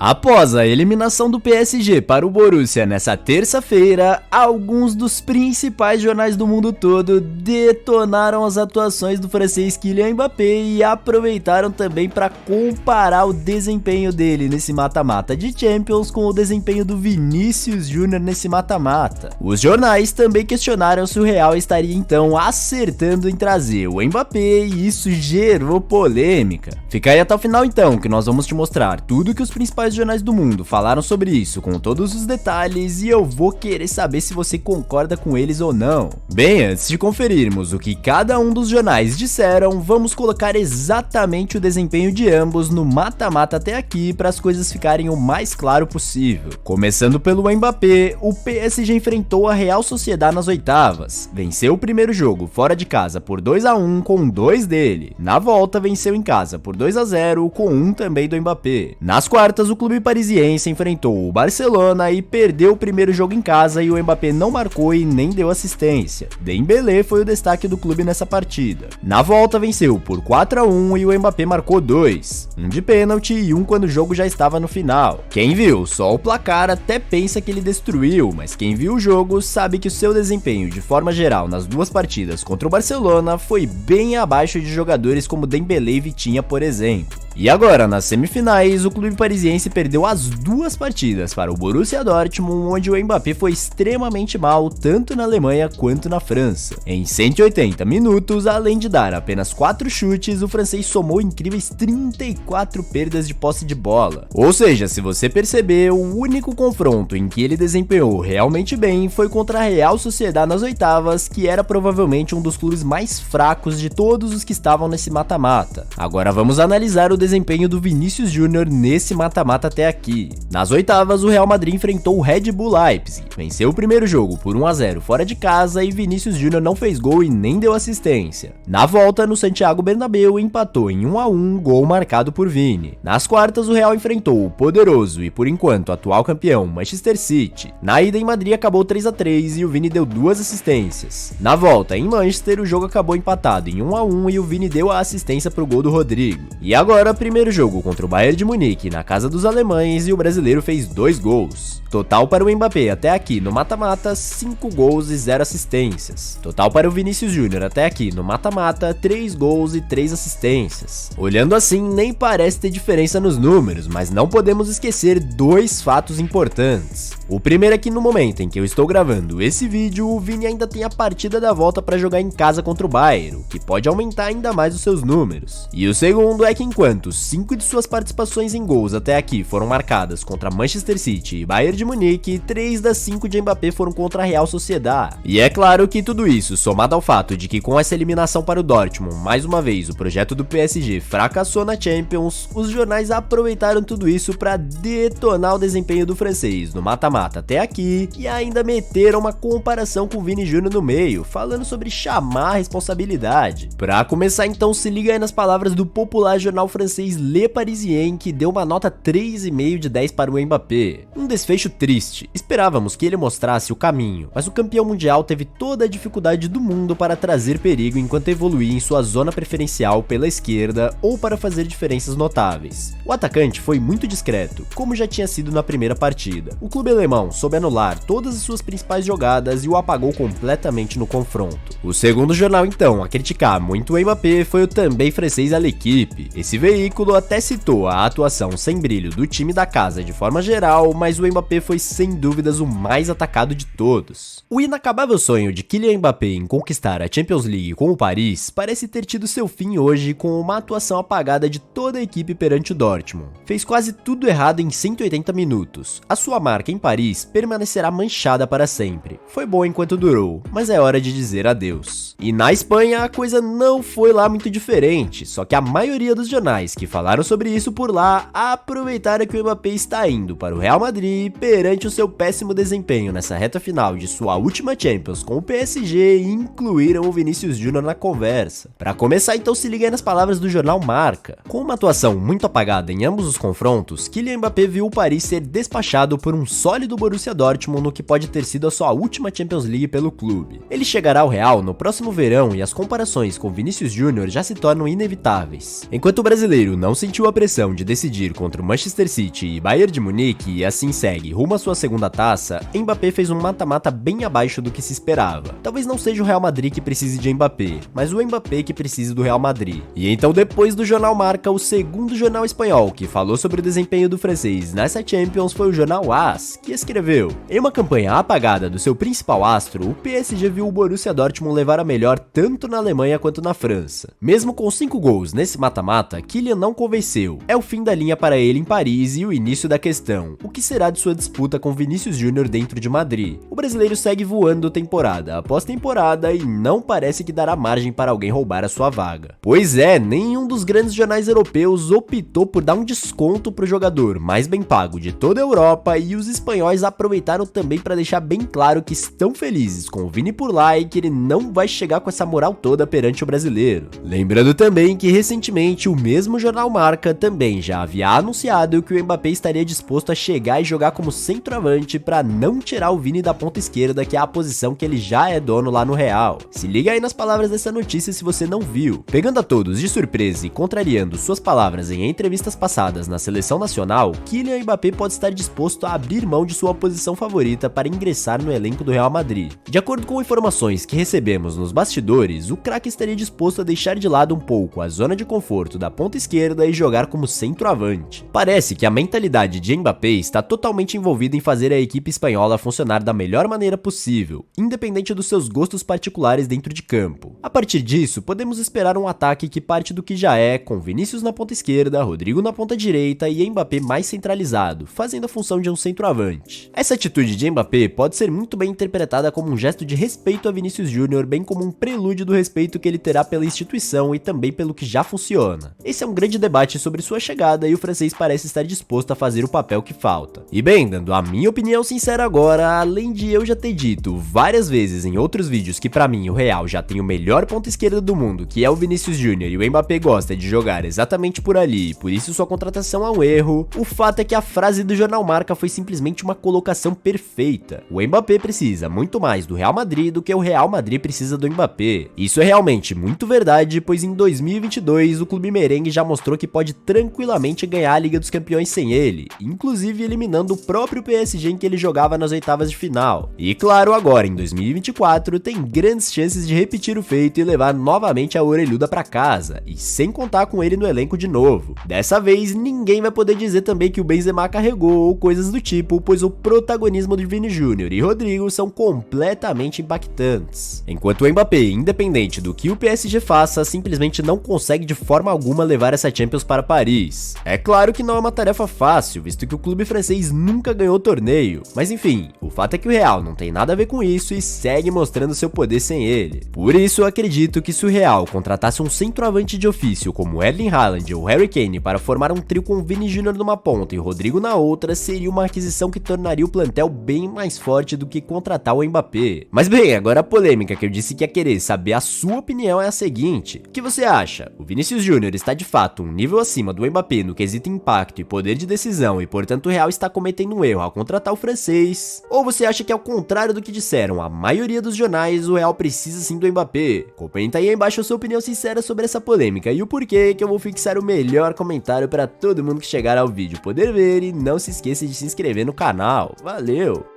Após a eliminação do PSG para o Borussia nessa terça-feira, alguns dos principais jornais do mundo todo detonaram as atuações do francês Kylian Mbappé e aproveitaram também para comparar o desempenho dele nesse mata-mata de Champions com o desempenho do Vinícius Júnior nesse mata-mata. Os jornais também questionaram se o Real estaria então acertando em trazer o Mbappé e isso gerou polêmica. Fica aí até o final então, que nós vamos te mostrar tudo que os principais jornais do mundo falaram sobre isso com todos os detalhes e eu vou querer saber se você concorda com eles ou não. Bem, antes de conferirmos o que cada um dos jornais disseram, vamos colocar exatamente o desempenho de ambos no mata-mata até aqui para as coisas ficarem o mais claro possível. Começando pelo Mbappé, o PSG enfrentou a Real Sociedad nas oitavas, venceu o primeiro jogo fora de casa por 2-1 com 2 dele, na volta venceu em casa por 2-0 com 1 também do Mbappé. Nas quartas, o clube parisiense enfrentou o Barcelona e perdeu o primeiro jogo em casa e o Mbappé não marcou e nem deu assistência. Dembélé foi o destaque do clube nessa partida. Na volta venceu por 4-1 e o Mbappé marcou 2, um de pênalti e um quando o jogo já estava no final. Quem viu só o placar até pensa que ele destruiu, mas quem viu o jogo sabe que o seu desempenho de forma geral nas duas partidas contra o Barcelona foi bem abaixo de jogadores como Dembélé e Vitinha, por exemplo. E agora, nas semifinais, o clube parisiense perdeu as duas partidas para o Borussia Dortmund, onde o Mbappé foi extremamente mal, tanto na Alemanha quanto na França. Em 180 minutos, além de dar apenas 4 chutes, o francês somou incríveis 34 perdas de posse de bola. Ou seja, se você perceber, o único confronto em que ele desempenhou realmente bem foi contra a Real Sociedad nas oitavas, que era provavelmente um dos clubes mais fracos de todos os que estavam nesse mata-mata. Agora vamos analisar o desempenho do Vinícius Júnior nesse mata-mata até aqui. Nas oitavas, o Real Madrid enfrentou o Red Bull Leipzig, venceu o primeiro jogo por 1-0 fora de casa e Vinícius Júnior não fez gol e nem deu assistência. Na volta, no Santiago Bernabéu, empatou em 1-1, gol marcado por Vini. Nas quartas, o Real enfrentou o poderoso e por enquanto atual campeão Manchester City. Na ida em Madrid acabou 3-3 e o Vini deu 2 assistências. Na volta em Manchester, o jogo acabou empatado em 1-1 e o Vini deu a assistência pro gol do Rodrigo. E agora, primeiro jogo contra o Bayern de Munique na casa dos alemães e o brasileiro fez 2 gols. Total para o Mbappé até aqui no mata-mata, 5 gols e 0 assistências. Total para o Vinícius Júnior até aqui no mata-mata, 3 gols e 3 assistências. Olhando assim, nem parece ter diferença nos números, mas não podemos esquecer 2 fatos importantes. O primeiro é que no momento em que eu estou gravando esse vídeo, o Vini ainda tem a partida da volta para jogar em casa contra o Bayern, o que pode aumentar ainda mais os seus números. E o segundo é que enquanto 5 de suas participações em gols até aqui foram marcadas contra Manchester City e Bayern de Munique, 3 das 5 de Mbappé foram contra a Real Sociedad. E é claro que tudo isso, somado ao fato de que com essa eliminação para o Dortmund, mais uma vez o projeto do PSG fracassou na Champions, os jornais aproveitaram tudo isso para detonar o desempenho do francês no mata-mata até aqui e ainda meteram uma comparação com o Vini Júnior no meio, falando sobre chamar a responsabilidade. Pra começar então, se liga aí nas palavras do popular jornal francês Le Parisien, que deu uma nota 3,5 de 10 para o Mbappé. Um desfecho triste, esperávamos que ele mostrasse o caminho, mas o campeão mundial teve toda a dificuldade do mundo para trazer perigo enquanto evoluía em sua zona preferencial pela esquerda ou para fazer diferenças notáveis. O atacante foi muito discreto, como já tinha sido na primeira partida. O clube alemão soube anular todas as suas principais jogadas e o apagou completamente no confronto. O segundo jornal então a criticar muito o Mbappé foi o também francês L'Équipe. Esse veículo até citou a atuação sem brilho do time da casa de forma geral, mas o Mbappé foi sem dúvidas o mais atacado de todos. O inacabável sonho de Kylian Mbappé em conquistar a Champions League com o Paris parece ter tido seu fim hoje com uma atuação apagada de toda a equipe perante o Dortmund. Fez quase tudo errado em 180 minutos. A sua marca em Paris permanecerá manchada para sempre. Foi bom enquanto durou, mas é hora de dizer adeus. E na Espanha a coisa não foi lá muito diferente, só que a maioria dos jornais que falaram sobre isso por lá aproveitaram que o Mbappé está indo para o Real Madrid perante o seu péssimo desempenho nessa reta final de sua última Champions com o PSG e incluíram o Vinícius Júnior na conversa. Para começar então, se liga aí nas palavras do jornal Marca. Com uma atuação muito apagada em ambos os confrontos, Kylian Mbappé viu o Paris ser despachado por um sólido sólido Borussia Dortmund no que pode ter sido a sua última Champions League pelo clube. Ele chegará ao Real no próximo verão e as comparações com Vinícius Júnior já se tornam inevitáveis. Enquanto o brasileiro não sentiu a pressão de decidir contra o Manchester City e Bayern de Munique e assim segue rumo à sua segunda taça, Mbappé fez um mata-mata bem abaixo do que se esperava. Talvez não seja o Real Madrid que precise de Mbappé, mas o Mbappé que precise do Real Madrid. E então depois do jornal Marca, o segundo jornal espanhol que falou sobre o desempenho do francês nessa Champions foi o jornal AS, que escreveu: em uma campanha apagada do seu principal astro, o PSG viu o Borussia Dortmund levar a melhor tanto na Alemanha quanto na França. Mesmo com 5 gols nesse mata-mata, Kylian não convenceu. É o fim da linha para ele em Paris e o início da questão: o que será de sua disputa com Vinícius Júnior dentro de Madrid? O brasileiro segue voando temporada após temporada e não parece que dará margem para alguém roubar a sua vaga. Pois é, nenhum dos grandes jornais europeus optou por dar um desconto pro jogador mais bem pago de toda a Europa, e os espanhóis aproveitaram também para deixar bem claro que estão felizes com o Vini por lá e que ele não vai chegar com essa moral toda perante o brasileiro. Lembrando também que recentemente o mesmo jornal Marca também já havia anunciado que o Mbappé estaria disposto a chegar e jogar como centroavante para não tirar o Vini da ponta esquerda, que é a posição que ele já é dono lá no Real. Se liga aí nas palavras dessa notícia se você não viu. Pegando a todos de surpresa e contrariando suas palavras em entrevistas passadas na seleção nacional, Kylian Mbappé pode estar disposto a abrir mão de sua posição favorita para ingressar no elenco do Real Madrid. De acordo com informações que recebemos nos bastidores, o craque estaria disposto a deixar de lado um pouco a zona de conforto da ponta esquerda e jogar como centroavante. Parece que a mentalidade de Mbappé está totalmente envolvida em fazer a equipe espanhola funcionar da melhor maneira possível, independente dos seus gostos particulares dentro de campo. A partir disso, podemos esperar um ataque que parte do que já é, com Vinícius na ponta esquerda, Rodrigo na ponta direita e Mbappé mais centralizado, fazendo a função de um centroavante. Essa atitude de Mbappé pode ser muito bem interpretada como um gesto de respeito a Vinícius Júnior, bem como um prelúdio do respeito que ele terá pela instituição e também pelo que já funciona. Esse é um grande debate sobre sua chegada e o francês parece estar disposto a fazer o papel que falta. E bem, dando a minha opinião sincera agora, além de eu já ter dito várias vezes em outros vídeos que pra mim o Real já tem o melhor ponta esquerda do mundo, que é o Vinícius Júnior, e o Mbappé gosta de jogar exatamente por ali, por isso sua contratação é um erro, o fato é que a frase do jornal Marca foi simplesmente uma colocação perfeita. O Mbappé precisa muito mais do Real Madrid do que o Real Madrid precisa do Mbappé. Isso é realmente muito verdade, pois em 2022 o clube merengue já mostrou que pode tranquilamente ganhar a Liga dos Campeões sem ele, inclusive eliminando o próprio PSG em que ele jogava nas oitavas de final. E claro, agora em 2024 tem grandes chances de repetir o feito e levar novamente a orelhuda pra casa, e sem contar com ele no elenco de novo. Dessa vez ninguém vai poder dizer também que o Benzema carregou ou coisas do tipo, pois o protagonismo de Vini Júnior e Rodrigo são completamente impactantes. Enquanto o Mbappé, independente do que o PSG faça, simplesmente não consegue de forma alguma levar essa Champions para Paris. É claro que não é uma tarefa fácil, visto que o clube francês nunca ganhou o torneio, mas enfim, o fato é que o Real não tem nada a ver com isso e segue mostrando seu poder sem ele. Por isso eu acredito que se o Real contratasse um centroavante de ofício como Erling Haaland ou Harry Kane para formar um trio com Vini Júnior numa ponta e Rodrigo na outra, seria uma aquisição que tornaria o plantel bem mais forte do que contratar o Mbappé. Mas bem, agora a polêmica que eu disse que ia querer saber a sua opinião é a seguinte: o que você acha? O Vinícius Júnior está de fato um nível acima do Mbappé no quesito impacto e poder de decisão e portanto o Real está cometendo um erro ao contratar o francês? Ou você acha que ao contrário do que disseram a maioria dos jornais, o Real precisa sim do Mbappé? Comenta aí embaixo a sua opinião sincera sobre essa polêmica e o porquê, que eu vou fixar o melhor comentário para todo mundo que chegar ao vídeo poder ver, e não se esqueça de se inscrever no canal. Valeu!